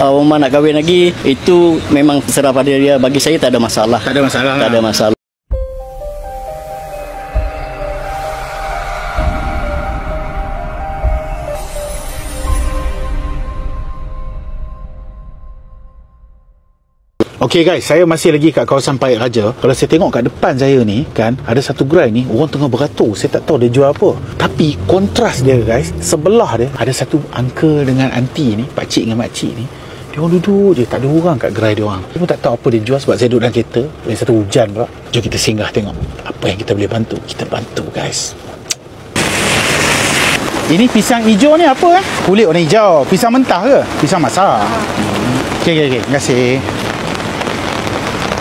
Umar nak kahwin lagi, itu memang terserah pada dia. Bagi saya tak ada masalah. Tak ada masalah. Tak ada masalah. Okey guys, saya masih lagi kat kawasan Pahit Raja. Kalau saya tengok kat depan saya ni kan, ada satu gerai ni, orang tengah beratur. Saya tak tahu dia jual apa. Tapi kontras dia guys, sebelah dia ada satu uncle dengan aunty ni, pakcik dengan makcik ni. Dia orang duduk je, tak ada orang kat gerai dia orang. Saya pun tak tahu apa dia jual sebab saya duduk dalam kereta. Yang satu hujan pula. Jom kita singgah tengok apa yang kita boleh bantu. Kita bantu guys. Ini pisang hijau ni apa Kulit warna hijau. Pisang mentah ke? Pisang masak. Okey. Terima kasih.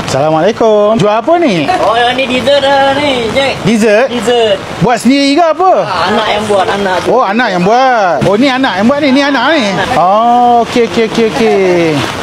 Assalamualaikum. Jual apa ni? Oh, yang ni dessert dah ni, Jack. Dessert? Dessert. Buat sendiri ke apa? Anak yang buat, anak tu. Oh, anak yang buat. Oh, ni anak yang buat ni. Ni anak ni. Oh, okey.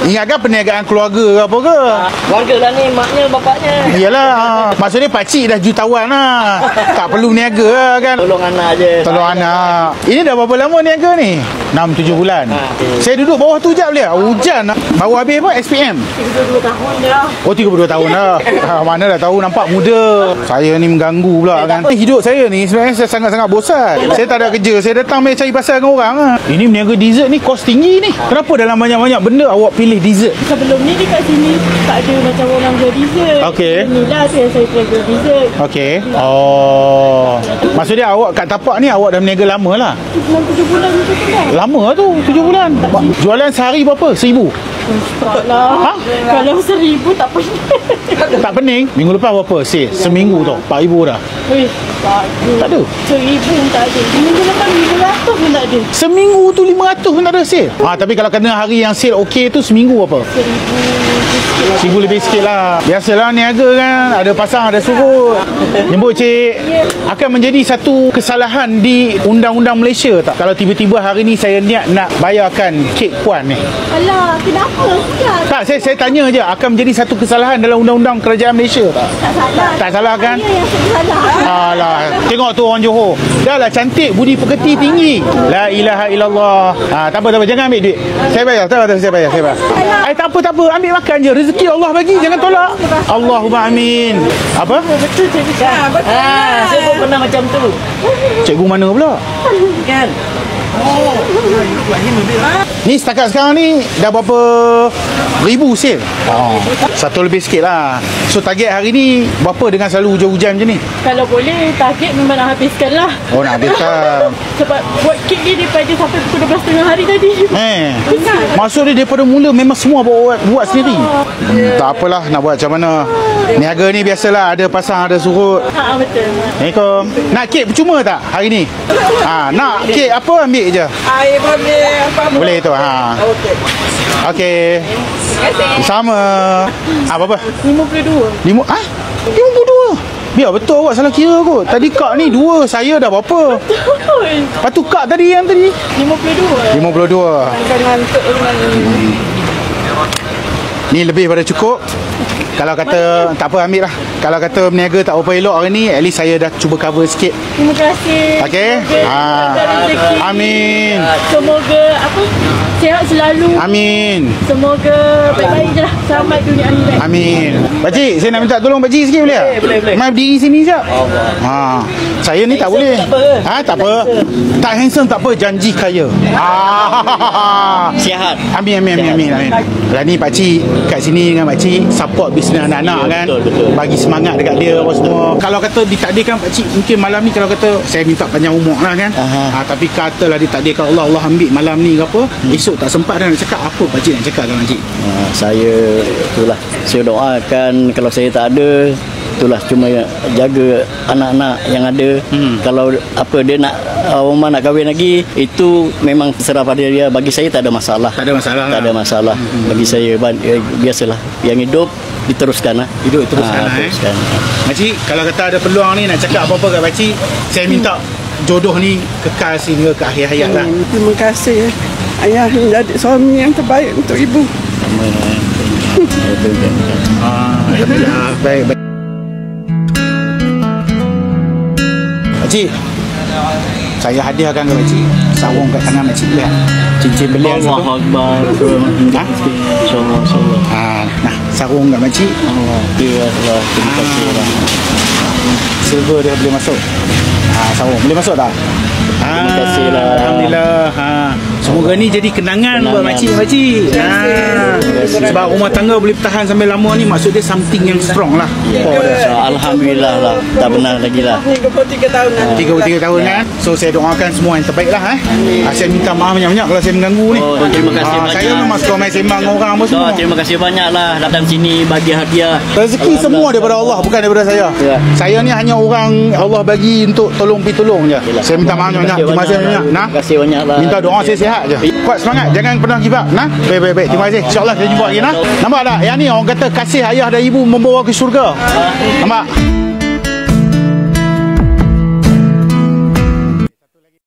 Ingatkan perniagaan keluarga ke apa ke? Keluarga lah ni, maknya, bapaknya. Iyalah. Maksudnya pakcik dah jutawan lah. Tak perlu niaga lah kan? Tolong anak je. Tolong anak. Ini dah berapa lama niaga ni? 6-7 bulan. Saya duduk bawah tu jap boleh? Hujan. Baru habis apa? SPM? 32 tahun dah. Oh, 32 tahun dah. Mana dah tahu, nampak muda. Saya ni mengganggu pula kan. Hidup saya ni sebenarnya saya sangat-sangat bosan. Saya tak ada kerja. Saya datang main cari pasal dengan orang lah. Ini berniaga dessert ni kos tinggi ni. Kenapa dalam banyak-banyak benda awak pilih dessert? Sebelum ni dekat sini tak ada macam orang jual dessert. Okey. Inilah tu yang saya jual dessert. Okey. Oh. Maksudnya awak kat tapak ni awak dah berniaga lama lah. 6-7 bulan macam tu dah. Lama tu, 7 bulan. Jualan sehari berapa? 1,000? Tak lah. Kalau 1,000 tak pening. Tak pening? Minggu lepas berapa? Seminggu tau, 4,000 dah. Tak ada. 1,000 tak ada. Minggu lepas 500 pun tak ada. Seminggu tu 500 pun tak ada sale. Tapi kalau kena hari yang sale okey tu seminggu apa? 1,000 lebih sikit lah. Biasalah niaga kan, ada pasang ada surut. Jemput cik. Akan menjadi satu kesalahan di undang-undang Malaysia tak? Kalau tiba-tiba hari ni saya niat nak bayarkan kek puan ni. Alah, kenapa? Tak, saya tanya je, akan menjadi satu kesalahan dalam undang-undang kerajaan Malaysia tak? Tak salah. Tak salah kan? Saya yang salah. Alah, tengok tu orang Johor. Dah lah cantik, budi pekerti tinggi. La ilaha illallah. Tak apa, jangan ambil duit. Saya bayar, saya bayar. Tak apa, ambil makan je. Rezeki Allah bagi, jangan tolak. Allahumma amin. Apa? Betul cikgu. Betul. Saya pun pernah macam tu. Cikgu mana pula? Kan? Ni setakat sekarang ni dah berapa ribu sale? Satu lebih sikit lah. So target hari ni berapa dengan selalu hujan-hujan macam ni? Kalau boleh, target memang nak habiskan lah. Oh, nak habiskan. Sebab buat kek ni daripada sampai pukul 12.30 hari tadi. Maksud dia daripada mula memang semua buat sendiri. Tak apalah, nak buat macam mana. Niaga ni biasalah, ada pasang ada surut. Betul. Assalamualaikum. Nak kek percuma tak hari ni? Nak kek apa ambil je. Air boleh apa? Boleh tu. Okey. Sama. Berapa? 52. 52. Biar betul awak salah kira kot. Tadi kak ni 2, saya dah berapa? Lepas tu kak tadi yang tadi 52. 52. Dengan Ni lebih pada cukup. Kalau kata tak apa, ambil lah. Kalau kata berniaga tak apa elok hari ni, at least saya dah cuba cover sikit. terima kasih. Okey. Amin. Semoga sihat selalu. Amin. Semoga baik-baik je lah. Selamat dunia akhirat. Amin. Pakcik, saya nak minta tolong pakcik sikit boleh tak? Boleh. Mai berdiri sini sekejap. Saya ni tak boleh. Tak apa. Tak handsome tak apa, janji kaya. Sihat. Amin. Lah ni pakcik kat sini dengan pakcik support bisnes anak-anak kan. Betul. Bagi semangat dekat dia apa semua. Kalau kata ditakdirkan pakcik mungkin malam ni, kalau kata saya minta panjang umur lah kan. Tapi katalah ditakdirkan Allah ambil malam ni ke apa, esok tak sempat dah nak cakap, apa pakcik nak cakap dengan pakcik? Saya itulah, saya doakan kalau saya tak ada, itulah cuma jaga anak-anak yang ada. Kalau apa dia nak Umar nak kahwin lagi, itu memang terserah pada dia. Bagi saya tak ada masalah. Tak ada masalah. Bagi saya biasalah, yang hidup diteruskan lah. Hidup teruskan. Pakcik, kalau kata ada peluang ni nak cakap apa-apa kat pakcik, saya minta jodoh ni kekal sehingga ke akhir hayat lah. Terima kasih ayah menjadi suami yang terbaik untuk ibu. Alhamdulillah. Baik. Pakcik, Saya hadiahkan ke makcik sarung kat tangan makcik. Lihat cincin belian tu. Allahu Akbar. InsyaAllah, insyaAllah. Nah, sarung kat makcik. Allah. Terima kasih lah. Silver dia boleh masuk. Sarung boleh masuk tak? Terima kasih lah. Alhamdulillah. Semoga ni jadi kenangan buat makcik. Sebab rumah tangga boleh bertahan sampai lama ni, maksud dia something yang strong lah. So, Alhamdulillah lah. Tak benar lagi lah. 33 tahun lah. 33 tahun kan. So saya doakan semua yang terbaik lah. Saya minta maaf banyak-banyak kalau saya mengganggu ni. Oh, terima kasih banyak. Saya memang suka main sembang dengan orang apa semua. Terima kasih banyak lah datang sini bagi hadiah. Rezeki semua daripada Allah, bukan daripada saya. Ya. Saya ni hanya orang Allah bagi untuk tolong je. Saya minta maaf banyak-banyak. Terima kasih banyak. Nah, Terima kasih banyak lah. minta doa saya sihat je. Kuat semangat, jangan pernah give up. Nah, baik. Terima kasih. InsyaAllah kita jumpa lagi. Nah, nampak tak? Yang ni orang kata kasih ayah dan ibu membawa ke syurga. Nampak?